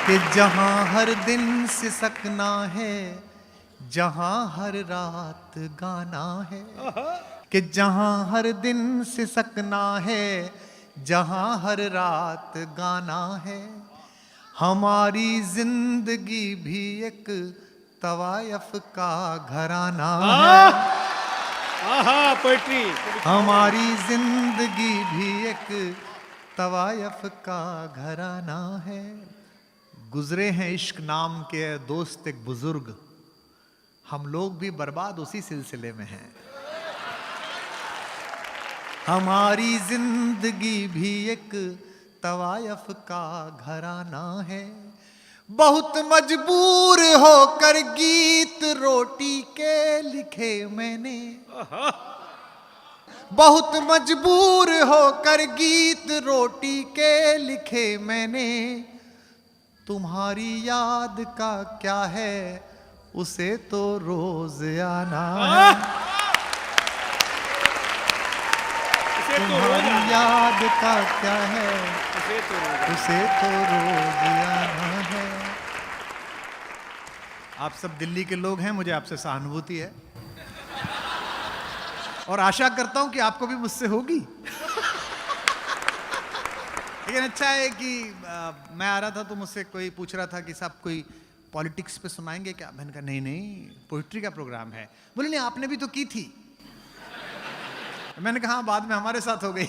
कि जहां हर दिन सिसकना है, जहां हर रात गाना है, कि जहां हर दिन सिसकना है, जहां हर रात गाना है। हमारी जिंदगी भी एक तवायफ का घराना है। पोएट्री। हमारी जिंदगी भी एक तवायफ का घराना है। गुजरे हैं इश्क नाम के दोस्त एक बुजुर्ग, हम लोग भी बर्बाद उसी सिलसिले में हैं। हमारी जिंदगी भी एक तवायफ का घराना है। बहुत मजबूर होकर गीत रोटी के लिखे मैंने, बहुत मजबूर होकर गीत रोटी के लिखे मैंने। तुम्हारी याद का क्या है, उसे तो रोज आना है। तुम्हारी याद का क्या है, उसे तो रोज आना है। आप सब दिल्ली के लोग हैं, मुझे आपसे सहानुभूति है और आशा करता हूं कि आपको भी मुझसे होगी। लेकिन अच्छा है कि मैं आ रहा था तो मुझसे कोई पूछ रहा था कि साहब कोई पॉलिटिक्स पे सुनाएंगे क्या। मैंने कहा नहीं नहीं, पोइट्री का प्रोग्राम है। बोले नहीं आपने भी तो की थी। मैंने कहा बाद में हमारे साथ हो गई।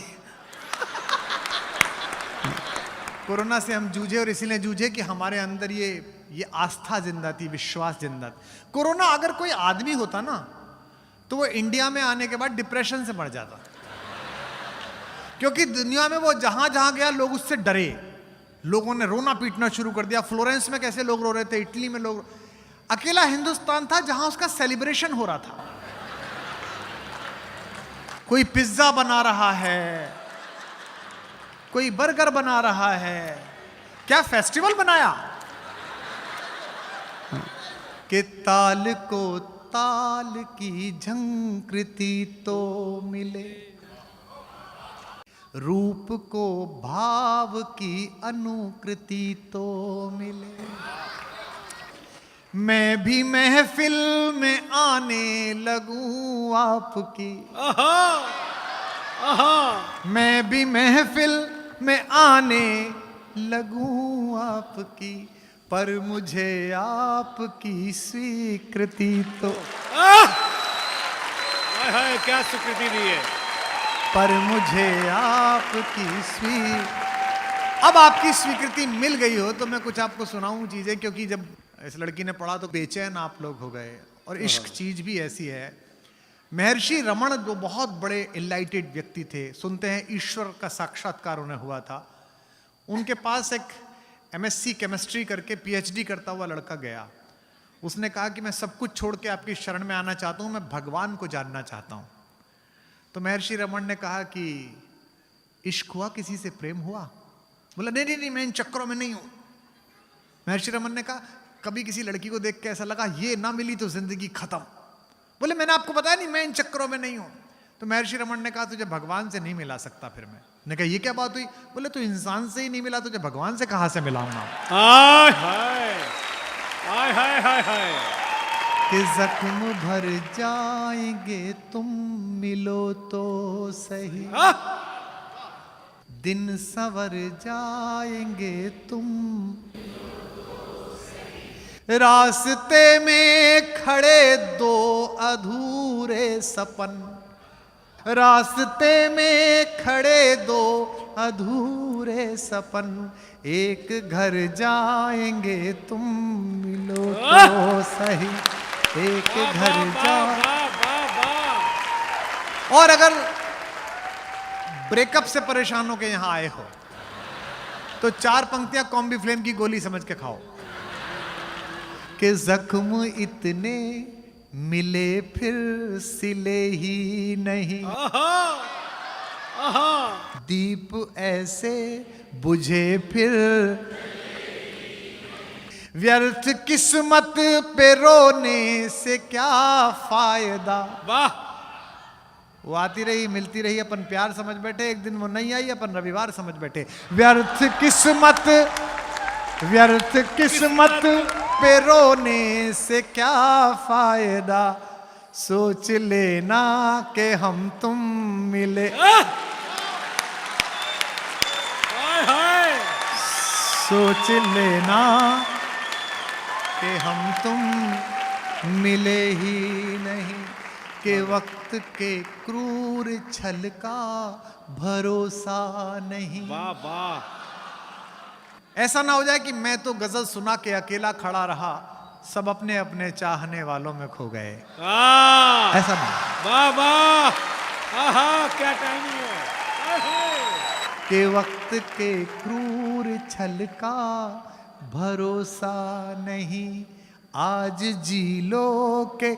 कोरोना से हम जूझे और इसीलिए जूझे कि हमारे अंदर ये आस्था जिंदा थी, विश्वास जिंदा था। कोरोना अगर कोई आदमी होता ना तो वो इंडिया में आने के बाद डिप्रेशन से मर जाता, क्योंकि दुनिया में वो जहां जहां गया लोग उससे डरे। लोगों ने रोना पीटना शुरू कर दिया। फ्लोरेंस में कैसे लोग रो रहे थे, इटली में लोग। अकेला हिंदुस्तान था जहां उसका सेलिब्रेशन हो रहा था। कोई पिज्जा बना रहा है, कोई बर्गर बना रहा है। क्या फेस्टिवल बनाया कि ताल को ताल की झंकृति तो मिले, रूप को भाव की अनुकृति तो मिले। मैं भी महफिल में आने लगूं आपकी, मैं भी महफिल में आने लगूं आपकी, पर मुझे आपकी स्वीकृति तो क्या स्वीकृति दी है। पर मुझे आपकी अब आपकी स्वीकृति मिल गई हो तो मैं कुछ आपको सुनाऊं चीजें, क्योंकि जब इस लड़की ने पढ़ा तो बेचैन आप लोग हो गए। और इश्क चीज भी ऐसी है। महर्षि रमण जो बहुत बड़े इनलाइटेड व्यक्ति थे, सुनते हैं ईश्वर का साक्षात्कार उन्हें हुआ था। उनके पास एक एमएससी केमिस्ट्री करके पीएचडी करता हुआ लड़का गया। उसने कहा कि मैं सब कुछ छोड़ के आपकी शरण में आना चाहता हूं, मैं भगवान को जानना चाहता हूं। तो महर्षि रमण ने कहा कि इश्क हुआ, किसी से प्रेम हुआ? बोला नहीं नहीं नहीं, मैं इन चक्करों में नहीं हूं। महर्षि रमण ने कहा कभी किसी लड़की को देख के ऐसा लगा ये ना मिली तो जिंदगी खत्म? बोले मैंने आपको बताया नहीं, मैं इन चक्करों में नहीं हूं। तो महर्षि रमण ने कहा तुझे भगवान से नहीं मिला सकता फिर मैं कहा ये क्या बात हुई? बोले तो इंसान से ही नहीं मिला, तुझे भगवान से कहां से मिलाऊंगा? हाय हाय हाय हाय हाय हाय। कि जख्म भर जाएंगे तुम मिलो तो सही, दिन संवर जाएंगे तुम, रास्ते में खड़े दो अधूरे सपन, रास्ते में खड़े दो अधूरे सपन, एक घर जाएंगे तुम मिलो तो सही, एक घर जा। और अगर ब्रेकअप से परेशान होकर यहां आए हो तो 4 पंक्तियां कॉम्बी फ्लेम की गोली समझ के खाओ कि जख्म इतने मिले फिर सिले ही नहीं, दीप ऐसे बुझे फिर, व्यर्थ किस्मत पे रोने से क्या फायदा। वाह। वो आती रही मिलती रही, अपन प्यार समझ बैठे, एक दिन वो नहीं आई अपन रविवार समझ बैठे। व्यर्थ किस्मत व्यर्थ किस्मत पे रोने से क्या फायदा, सोच लेना कि हम तुम मिले। हाय हाय सोच लेना कि हम तुम मिले ही नहीं, कि वक्त के क्रूर छल का भरोसा नहीं। वाह वाह ऐसा ना हो जाए कि मैं तो गजल सुना के अकेला खड़ा रहा, सब अपने अपने चाहने वालों में खो गए। ऐसा ना वाह वाह आहा क्या टाइमिंग है। हाय हाय कि वक्त के क्रूर छल का भरोसा नहीं, आज जी लो के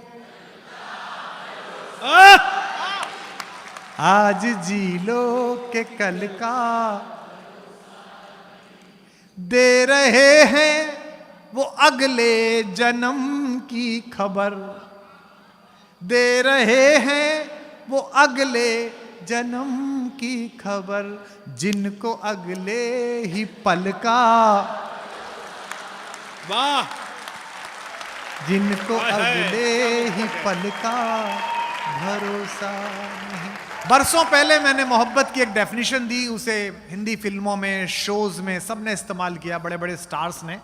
आज जी लो के कल का दे रहे हैं वो अगले जन्म की खबर, दे रहे हैं वो अगले जन्म की खबर, जिनको अगले ही पल का, वाह जिनको हाय हाय। अगले ही पल का भरोसा नहीं। बरसों पहले मैंने मोहब्बत की एक डेफिनेशन दी, उसे हिंदी फिल्मों में, शोज में सबने इस्तेमाल किया, बड़े बड़े स्टार्स ने।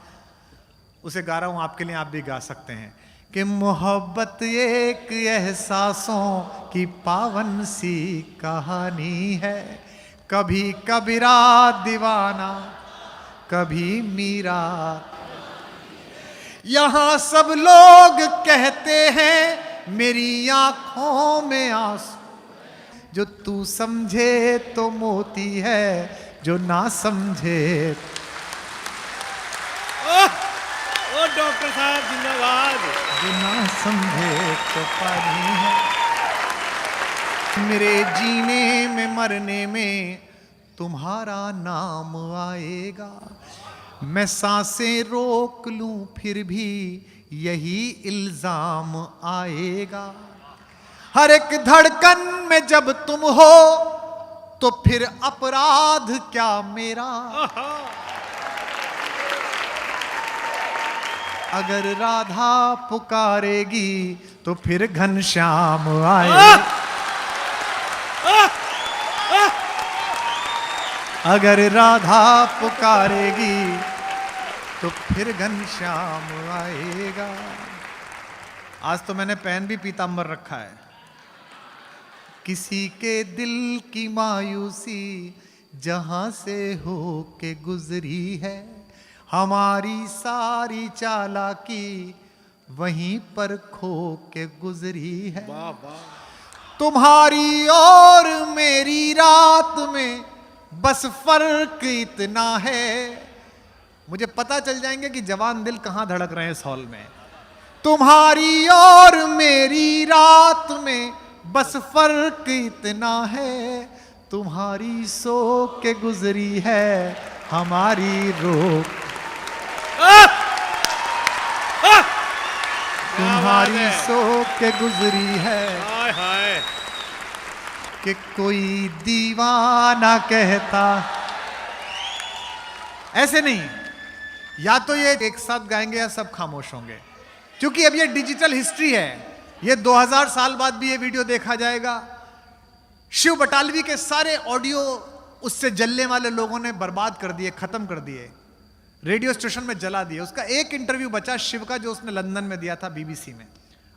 उसे गा रहा हूं आपके लिए, आप भी गा सकते हैं कि मोहब्बत एक एहसासों की पावन सी कहानी है, कभी कबीरा दीवाना, कभी मीरा। यहां सब लोग कहते हैं मेरी आंखों में आंसू, जो तू समझे तो मोती है, जो ना समझे। ओ डॉक्टर साहब जिंदाबाद। जो ना समझे तो पानी है। मेरे जीने में मरने में तुम्हारा नाम आएगा, मैं सांसें रोक लूं फिर भी यही इल्जाम आएगा। हर एक धड़कन में जब तुम हो तो फिर अपराध क्या मेरा, अगर राधा पुकारेगी तो फिर घनश्याम आए, अगर राधा पुकारेगी तो फिर घनश्याम आएगा। आज तो मैंने पेन भी पीतांबर रखा है। किसी के दिल की मायूसी जहां से हो के गुजरी है, हमारी सारी चालाकी वहीं पर खो के गुजरी है। वाह वाह तुम्हारी और मेरी रात में बस फर्क इतना है, मुझे पता चल जाएंगे कि जवान दिल कहां धड़क रहे हैं इस हॉल में। तुम्हारी और मेरी रात में बस फर्क इतना है, तुम्हारी सो के गुजरी है हमारी रोक, तुम्हारी सो के गुजरी है। हाय हाय कि कोई दीवाना कहता, ऐसे नहीं, या तो ये एक साथ गाएंगे या सब खामोश होंगे, क्योंकि अब ये डिजिटल हिस्ट्री है। ये 2000 साल बाद भी ये वीडियो देखा जाएगा। शिव बटालवी के सारे ऑडियो उससे जलने वाले लोगों ने बर्बाद कर दिए, खत्म कर दिए, रेडियो स्टेशन में जला दिए। उसका एक इंटरव्यू बचा शिव का, जो उसने लंदन में दिया था बीबीसी में।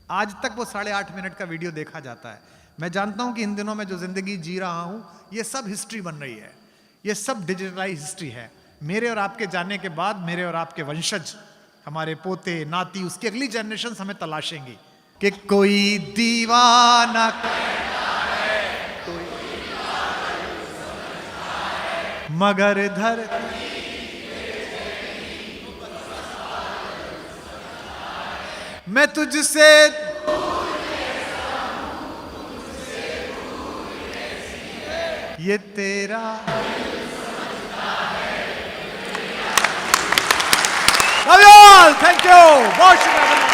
आज तक वो 8.5 मिनट का वीडियो देखा जाता है। मैं जानता हूं कि इन दिनों में जो जिंदगी जी रहा हूं, ये सब हिस्ट्री बन रही है, ये सब डिजिटलाइज हिस्ट्री है। मेरे और आपके जाने के बाद मेरे और आपके वंशज, हमारे पोते नाती, उसकी अगली जनरेशन हमें तलाशेंगी कि कोई दीवाना मगर धरती, मैं तुझसे ये तेरा love you all, thank you, बहुत शुक्रिया।